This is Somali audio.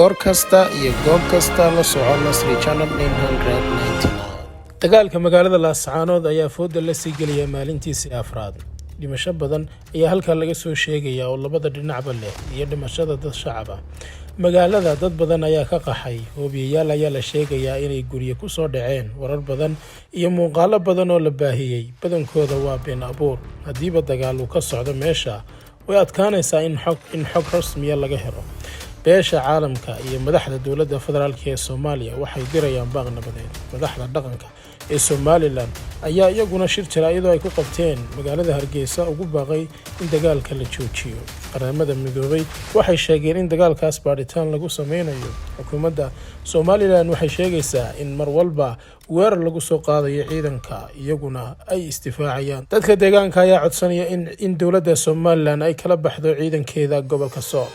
goor kasta iyo goob kasta la soco Nasri Channel 999. Dagaalka magaalada Laascaanood ayaa fooda la sii geliyay maalintiisii afraad. Dhimasho badan ayaa halka laga soo sheegaya oo labada dhinacba leh iyo dhimashada dad shacab ah. Magaalada dad badan ayaa ka qaxay, hoobiyayaal ayaa la sheegayaa inay guryo ku soo dhaceen, warar badan iyo muuqaalo badan oo la baahiyay. Badankooda waa been abuur. Hadiiba dagaal uu ka socdo meesha, way adkaanaysaa in xog rasmi ah laga helo. beesha caalamka iyo madaxda dowladda federaalka ee Soomaaliya waxay dirayaan baaq nabadeed. Madaxda dhaqanka ee Somaliland ayaa iyaguna shir jaraa'id ay ku qabteen magaalada Hargeysa ugu baaqay in dagaalka la joojiyo. Qaramada Midoobay waxay sheegeen in dagaalkaas baaritaan lagu sameynayo. Xukuumadda Somaliland waxay sheegaysaa in mar walba weerar lagu soo qaadayo ciidanka iyaguna ay istifaacayaan. Dadka deegaanka ayaa codsanaya in dowladda Somaliland ay kala baxdo ciidankeeda gobolka Sool.